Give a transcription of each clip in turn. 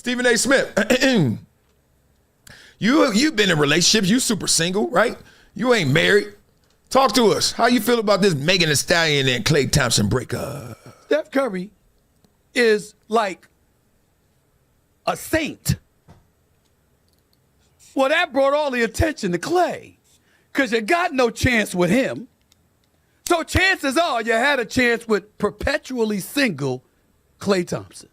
Stephen A. Smith, you've been in relationships. You super single, right? You ain't married. Talk to us. How you feel about this Megan Thee Stallion and Klay Thompson breakup? Steph Curry is like a saint. Well, that brought all the attention to Klay because you got no chance with him. So chances are you had a chance with perpetually single Klay Thompson.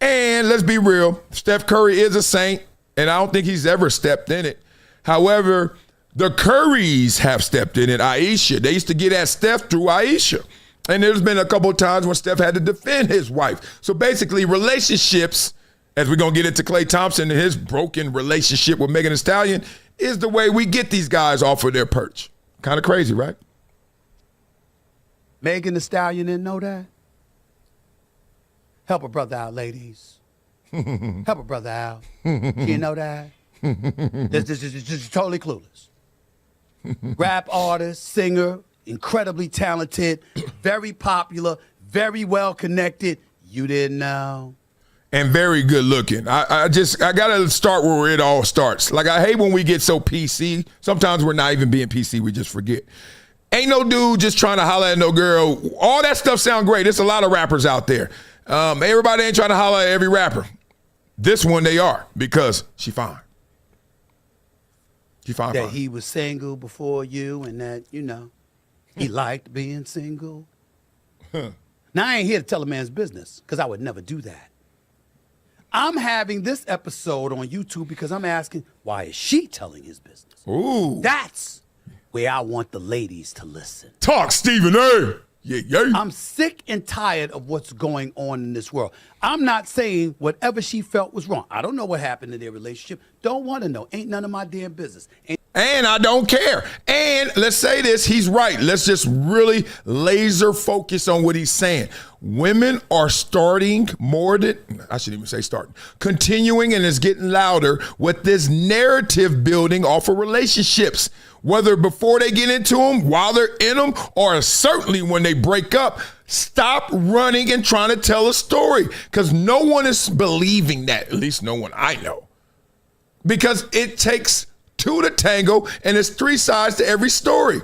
And let's be real, Steph Curry is a saint, and I don't think he's ever stepped in it. However, the Currys have stepped in it. Aisha, they used to get at Steph through Aisha. And there's been a couple of times when Steph had to defend his wife. So basically, relationships, as we're going to get into Klay Thompson and his broken relationship with Megan Thee Stallion, is the way we get these guys off of their perch. Kind of crazy, right? Megan Thee Stallion didn't know that? Help a brother out, ladies. Help a brother out. She didn't know that? This is just totally clueless. Rap artist, singer, incredibly talented, very popular, very well connected. You didn't know? And very good looking. I gotta start where it all starts. Like, I hate when we get so PC. Sometimes we're not even being PC, we just forget. Ain't no dude just trying to holler at no girl. All that stuff sound great. There's a lot of rappers out there. Everybody ain't trying to holler at every rapper. This one they are, because she fine. She fine. That he was single before you and that, you know, he liked being single. Now, I ain't here to tell a man's business because I would never do that. I'm having this episode on YouTube because I'm asking, why is she telling his business? Ooh. That's where I want the ladies to listen. Talk, Stephen A. Yeah. I'm sick and tired of what's going on in this world. I'm not saying whatever she felt was wrong. I don't know what happened in their relationship. Don't want to know. Ain't none of my damn business. And I don't care. And let's say this, he's right. Let's just really laser focus on what he's saying. Women are starting more than, I shouldn't even say starting, continuing, and it's getting louder with this narrative building off of relationships. Whether before they get into them, while they're in them, or certainly when they break up, stop running and trying to tell a story, because no one is believing that, at least no one I know. Because it takes two to tango, and there's three sides to every story.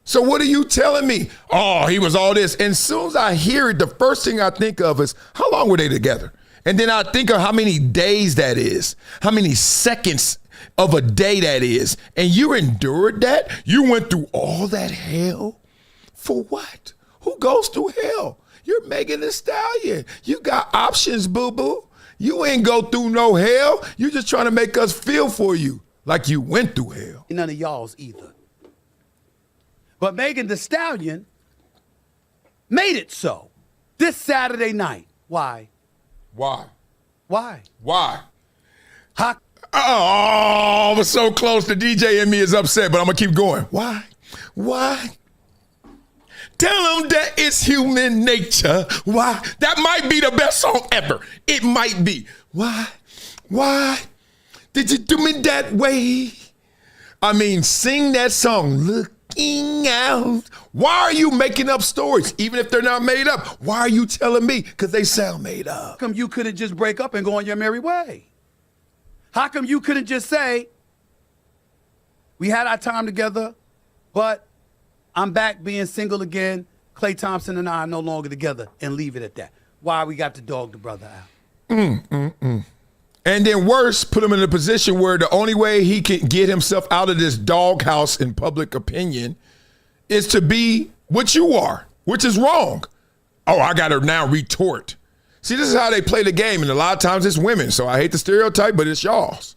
So what are you telling me? Oh, he was all this. And as soon as I hear it, the first thing I think of is, how long were they together? And then I think of how many days that is, how many seconds of a day that is. And you endured that? You went through all that hell? For what? Who goes through hell? You're Megan Thee Stallion. You got options, boo-boo. You ain't go through no hell. You just trying to make us feel for you like you went through hell. None of y'all's either. But Megan Thee Stallion made it so this Saturday night. Why? Why? Why? Why? How? Oh, I was so close. The DJ in me is upset, but I'm going to keep going. Why? Why? Tell them that it's human nature. Why? That might be the best song ever. It might be. Why? Why did you do me that way? I mean, sing that song, looking out. Why are you making up stories, even if they're not made up? Why are you telling me? Because they sound made up. How come you couldn't just break up and go on your merry way? How come you couldn't just say, we had our time together, but I'm back being single again. Klay Thompson and I are no longer together, and leave it at that. Why we got to dog the brother out? And then worse, put him in a position where the only way he can get himself out of this doghouse in public opinion is to be what you are, which is wrong. Oh, I got to now retort. See, this is how they play the game, and a lot of times it's women, so I hate the stereotype, but it's y'all's.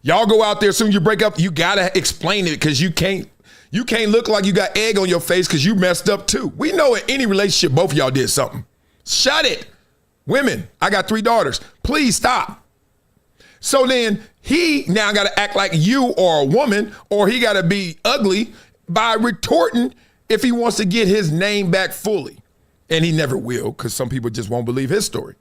Y'all go out there, as soon as you break up, you got to explain it, because you can't look like you got egg on your face because you messed up too. We know in any relationship, both of y'all did something. Shut it. Women, I got 3 daughters. Please stop. So then he now got to act like you are a woman, or he got to be ugly by retorting if he wants to get his name back fully. And he never will, because some people just won't believe his story.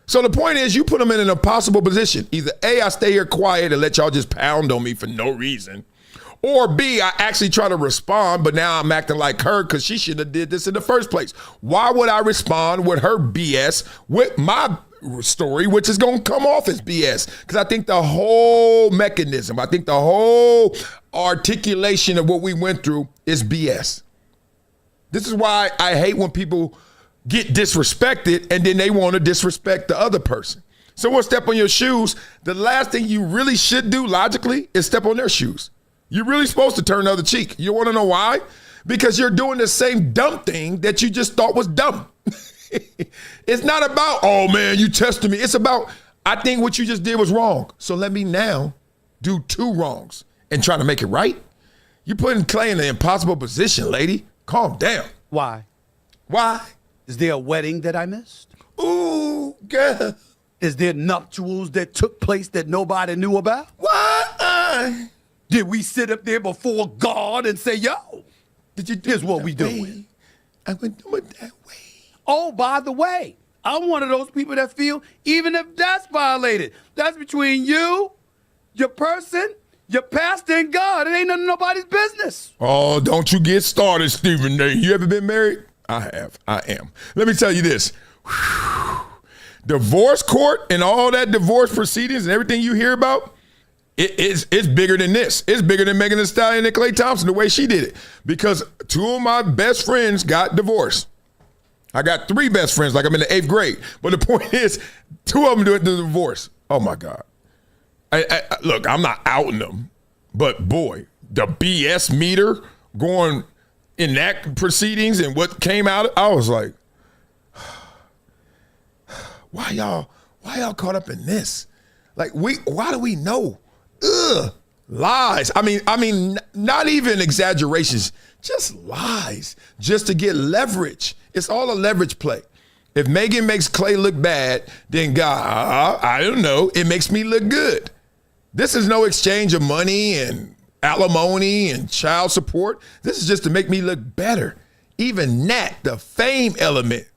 So the point is, you put him in an impossible position. Either A, I stay here quiet and let y'all just pound on me for no reason, Or B, I actually try to respond, but now I'm acting like her because she should have did this in the first place. Why would I respond with her BS with my story, which is going to come off as BS? Because I think the whole mechanism, I think the whole articulation of what we went through is BS. This is why I hate when people get disrespected and then they want to disrespect the other person. Someone step on your shoes, the last thing you really should do logically is step on their shoes. You're really supposed to turn the other cheek. You want to know why? Because you're doing the same dumb thing that you just thought was dumb. It's not about, oh man, you tested me. It's about, I think what you just did was wrong. So let me now do 2 wrongs and try to make it right. You're putting Klay in an impossible position, lady. Calm down. Why? Why? Is there a wedding that I missed? Ooh, girl. Is there nuptials that took place that nobody knew about? Why? Did we sit up there before God and say, yo, here's what we doing? I would do it that way. Oh, by the way, I'm one of those people that feel even if that's violated, that's between you, your person, your pastor, and God. It ain't none of nobody's business. Oh, don't you get started, Stephen A. You ever been married? I have. I am. Let me tell you this. Divorce court and all that divorce proceedings and everything you hear about, it's bigger than this. It's bigger than Megan Thee Stallion and Klay Thompson, the way she did it. Because 2 of my best friends got divorced. I got 3 best friends, like I'm in the 8th grade. But the point is, 2 of them doing the divorce. Oh, my God. Look, I'm not outing them. But, boy, the BS meter going in that proceedings and what came out, I was like, why y'all caught up in this? Like, why do we know? Ugh, lies. I mean, not even exaggerations, just lies, just to get leverage. It's all a leverage play. If Megan makes Klay look bad, then God, I don't know, it makes me look good. This is no exchange of money and alimony and child support. This is just to make me look better. Even that, the fame element.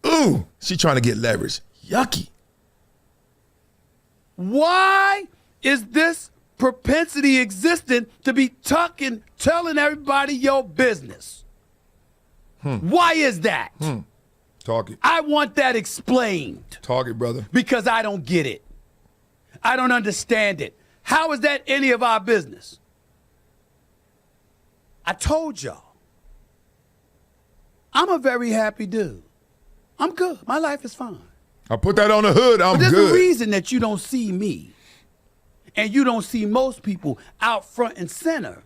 Ooh, she trying to get leverage. Yucky. Why is this propensity existent to be telling everybody your business? Why is that? Talk it. I want that explained. Talk it, brother. Because I don't get it. I don't understand it. How is that any of our business? I told y'all, I'm a very happy dude. I'm good. My life is fine. I put that on the hood. I'm but there's good. a reason that you don't see me and you don't see most people out front and center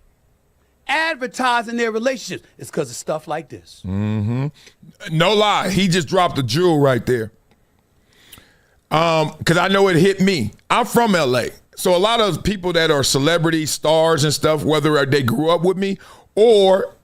advertising their relationships. It's because of stuff like this. No lie. He just dropped a jewel right there. Because I know it hit me. I'm from LA. So a lot of people that are celebrity stars and stuff, whether they grew up with me or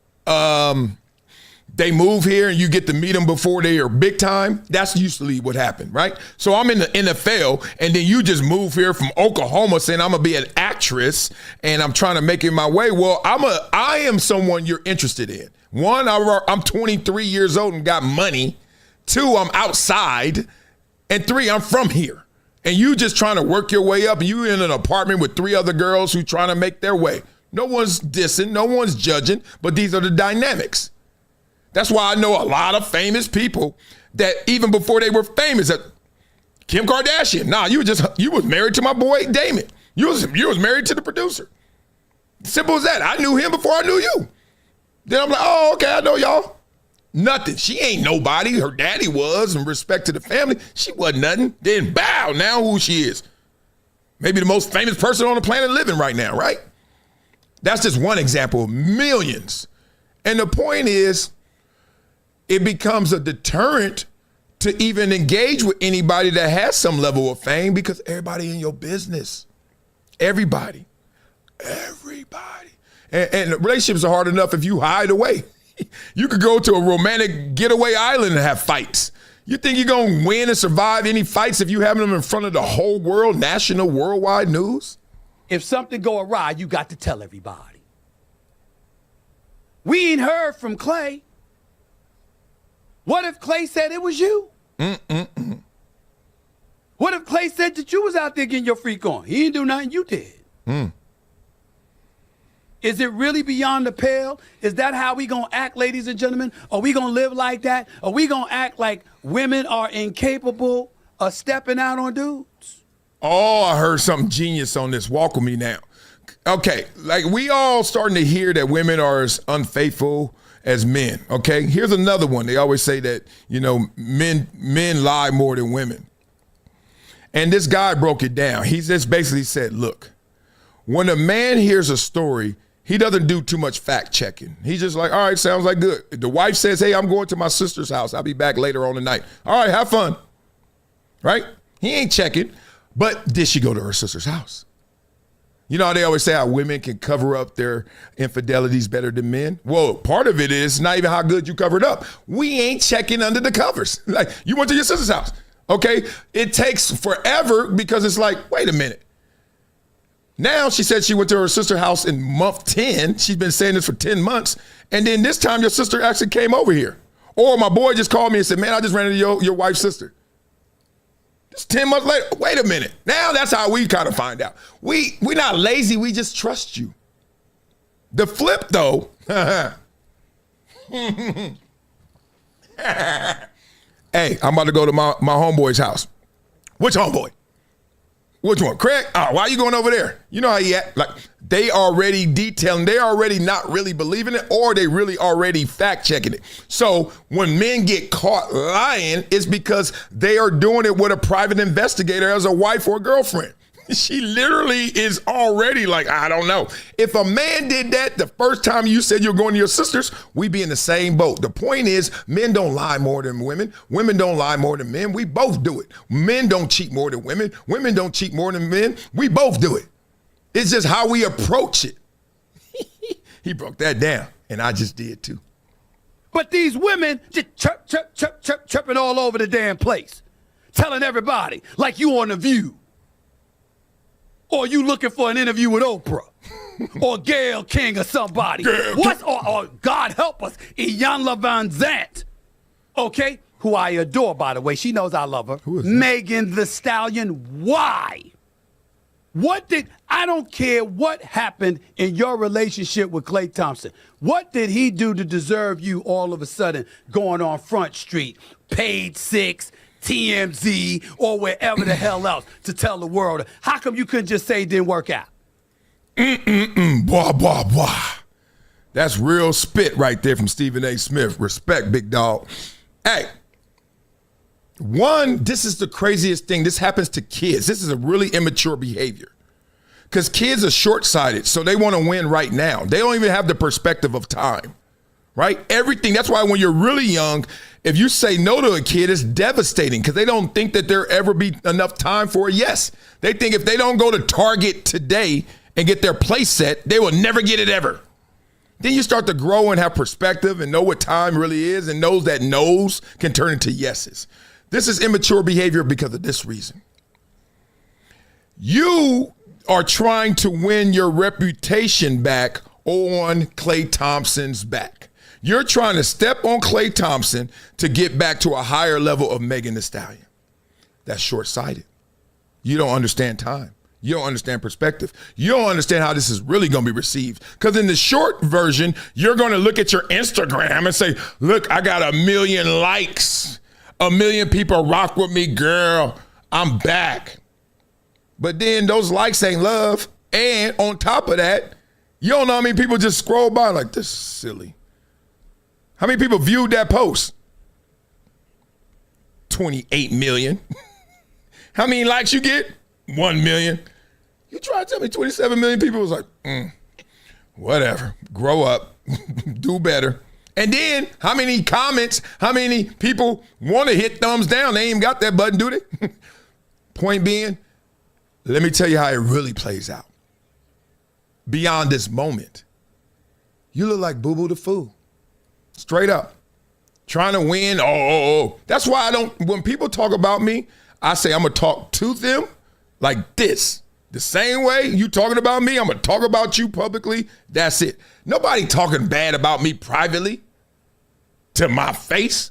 they move here and you get to meet them before they are big time, that's usually what happened, right? So I'm in the NFL and then you just move here from Oklahoma saying I'm going to be an actress and I'm trying to make it my way. Well, I am someone you're interested in. 1, I'm 23 years old and got money. 2, I'm outside. And 3, I'm from here. And you just trying to work your way up and you in an apartment with 3 other girls who trying to make their way. No one's dissing, no one's judging, but these are the dynamics. That's why I know a lot of famous people that even before they were famous, Kim Kardashian, you was married to my boy Damon. You was married to the producer. Simple as that. I knew him before I knew you. Then I'm like, oh, okay, I know y'all. Nothing. She ain't nobody. Her daddy was, in respect to the family. She wasn't nothing. Then bow, now who she is. Maybe the most famous person on the planet living right now, right? That's just one example of millions. And the point is, it becomes a deterrent to even engage with anybody that has some level of fame because everybody in your business. Everybody. And relationships are hard enough if you hide away. You could go to a romantic getaway island and have fights. You think you're going to win and survive any fights if you have them in front of the whole world, national, worldwide news? If something go awry, you got to tell everybody. We ain't heard from Klay. What if Klay said it was you? What if Klay said that you was out there getting your freak on? He didn't do nothing, you did. Is it really beyond the pale? Is that how we gonna act, ladies and gentlemen? Are we gonna live like that? Are we gonna act like women are incapable of stepping out on dudes? Oh, I heard something genius on this. Walk with me now. Okay, like we all starting to hear that women are as unfaithful as men. Okay, here's another one. They always say that, you know, men lie more than women. And this guy broke it down. He just basically said, look, when a man hears a story, he doesn't do too much fact checking. He's just like, all right, sounds like good. The wife says, hey, I'm going to my sister's house. I'll be back later on tonight. All right, have fun. Right? He ain't checking. But did she go to her sister's house? You know how they always say how women can cover up their infidelities better than men? Well, part of it is not even how good you covered up. We ain't checking under the covers. Like, you went to your sister's house. Okay? It takes forever because it's like, wait a minute. Now she said she went to her sister's house in month 10. She's been saying this for 10 months. And then this time your sister actually came over here. Or my boy just called me and said, man, I just ran into your wife's sister. It's 10 months later. Wait a minute. Now that's how we kind of find out. We're not lazy. We just trust you. The flip, though. Hey, I'm about to go to my homeboy's house. Which homeboy? Which one? Craig? Oh, why are you going over there? You know how he act. Like, they already detailing, they already not really believing it, or they really already fact checking it. So when men get caught lying, it's because they are doing it with a private investigator as a wife or a girlfriend. She literally is already like, I don't know. If a man did that the first time you said you're going to your sister's, we'd be in the same boat. The point is, men don't lie more than women. Women don't lie more than men. We both do it. Men don't cheat more than women. Women don't cheat more than men. We both do it. It's just how we approach it. He broke that down, and I just did too. But these women just chirping all over the damn place, telling everybody like you on The View. Or you looking for an interview with Oprah or Gayle King or somebody. Or God help us, Iyanla Van Zant, okay? Who I adore, by the way. She knows I love her. Who is that? Megan Thee Stallion. Why? I don't care what happened in your relationship with Klay Thompson. What did he do to deserve you all of a sudden going on Front Street, Page 6, TMZ, or wherever the hell else to tell the world? How come you couldn't just say it didn't work out? Blah, blah, blah. That's real spit right there from Stephen A. Smith. Respect, big dog. Hey, this is the craziest thing. This happens to kids. This is a really immature behavior. Because kids are short-sighted, so they want to win right now. They don't even have the perspective of time, right? Everything. That's why when you're really young, if you say no to a kid, it's devastating because they don't think that there ever be enough time for a yes. They think if they don't go to Target today and get their place set, they will never get it ever. Then you start to grow and have perspective and know what time really is, and knows that no's can turn into yeses. This is immature behavior because of this reason. You are trying to win your reputation back on Klay Thompson's back. You're trying to step on Klay Thompson to get back to a higher level of Megan Thee Stallion. That's short-sighted. You don't understand time. You don't understand perspective. You don't understand how this is really going to be received. Because in the short version, you're going to look at your Instagram and say, look, I got 1 million likes. 1 million people rock with me, girl. I'm back. But then those likes ain't love. And on top of that, you don't know how many people just scroll by like, this is silly. How many people viewed that post? 28 million. How many likes you get? 1 million. You try to tell me 27 million people was like, whatever, grow up, do better. And then how many comments, how many people want to hit thumbs down? They ain't even got that button, do they? Point being, let me tell you how it really plays out. Beyond this moment, you look like Boo Boo the Fool. Straight up. Trying to win. That's why when people talk about me, I say I'm going to talk to them like this. The same way you talking about me, I'm going to talk about you publicly. That's it. Nobody talking bad about me privately to my face.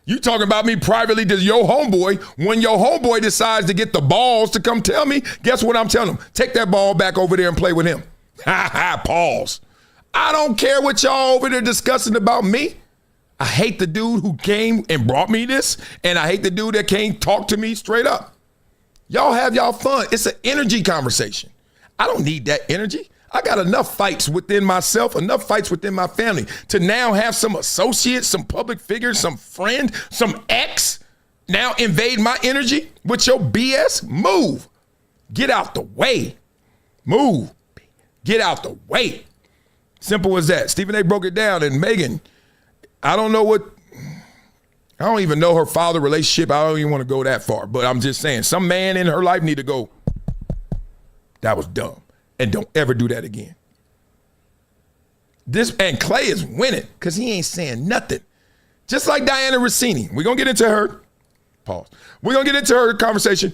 You talking about me privately to your homeboy. When your homeboy decides to get the balls to come tell me, guess what I'm telling him? Take that ball back over there and play with him. Ha ha, pause. I don't care what y'all over there discussing about me. I hate the dude who came and brought me this, and I hate the dude that came talk to me straight up. Y'all have y'all fun. It's an energy conversation. I don't need that energy. I got enough fights within myself, enough fights within my family to now have some associate, some public figure, some friend, some ex now invade my energy with your BS. Move. Get out the way. Move. Get out the way. Simple as that. Stephen A. broke it down, and Megan, I don't even know her father relationship. I don't even want to go that far, but I'm just saying some man in her life need to go, that was dumb, and don't ever do that again. And Klay is winning because he ain't saying nothing. Just like Diana Rossini. We're going to get into her. Pause. We're going to get into her conversation.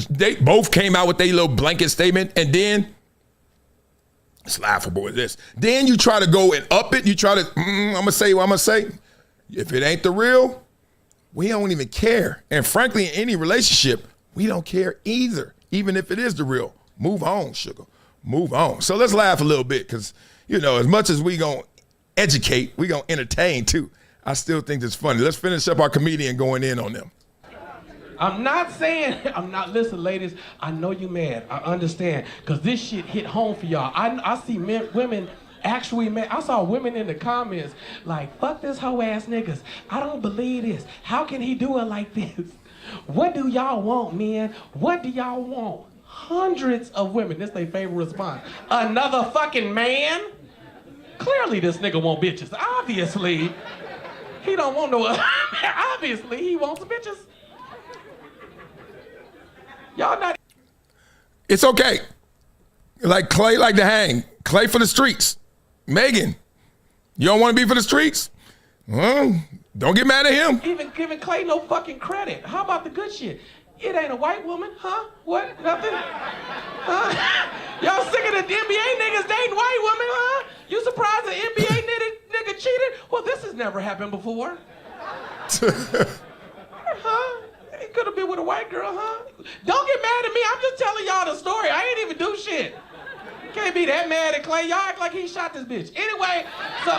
They both came out with their little blanket statement, and then it's laughable at this. Then you try to go and up it. You try to, I'm going to say what I'm going to say. If it ain't the real, we don't even care. And frankly, in any relationship, we don't care either, even if it is the real. Move on, sugar. Move on. So let's laugh a little bit because, as much as we going to educate, we going to entertain too. I still think it's funny. Let's finish up our comedian going in on them. Listen, ladies, I know you mad. I understand because this shit hit home for y'all. I see women actually, man, I saw women in the comments like, fuck this hoe ass niggas. I don't believe this. How can he do it like this? What do y'all want, man? What do y'all want? Hundreds of women, this their favorite response. Another fucking man? Clearly this nigga want bitches. Obviously, he don't want no, obviously he wants bitches. Y'all not. It's okay. Like Klay like to hang. Klay for the streets. Megan, you don't want to be for the streets? Well, don't get mad at him. Even giving Klay no fucking credit. How about the good shit? It ain't a white woman, huh? What? Nothing? Huh? Y'all sick of the NBA niggas dating white women, huh? You surprised the NBA nigga cheated? Well, this has never happened before. Huh? It could have been with a white girl, huh? Don't get mad at me. I'm just telling y'all the story. I ain't even do shit. Can't be that mad at Klay. Y'all act like he shot this bitch. Anyway, so.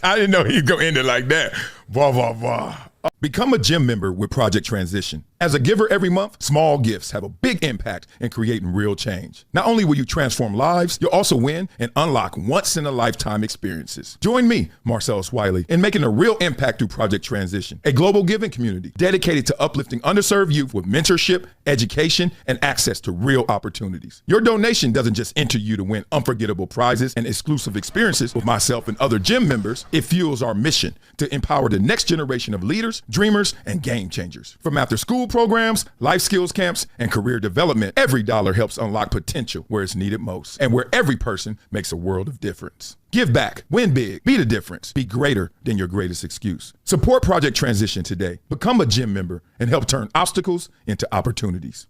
I didn't know he'd go end it like that. Blah, blah, blah. Become a gym member with Project Transition. As a giver every month, small gifts have a big impact in creating real change. Not only will you transform lives, you'll also win and unlock once-in-a-lifetime experiences. Join me, Marcellus Wiley, in making a real impact through Project Transition, a global giving community dedicated to uplifting underserved youth with mentorship, education, and access to real opportunities. Your donation doesn't just enter you to win unforgettable prizes and exclusive experiences with myself and other gym members. It fuels our mission to empower the next generation of leaders, dreamers, and game changers. From after-school programs, life skills camps, and career development, every dollar helps unlock potential where it's needed most and where every person makes a world of difference. Give back, win big, be the difference, be greater than your greatest excuse. Support Project Transition today. Become a gym member and help turn obstacles into opportunities.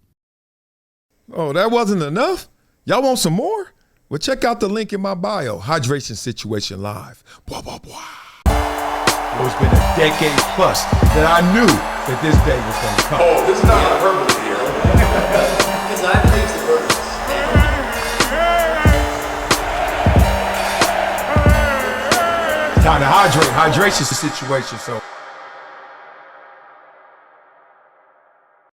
Oh, that wasn't enough? Y'all want some more? Well, check out the link in my bio, Hydration Situation Live. Blah, blah, blah. It's been a decade plus that I knew that this day was going to come. Oh, this is not hyperbole here. Because I think it's the Time to hydrate. Hydration's the situation, so.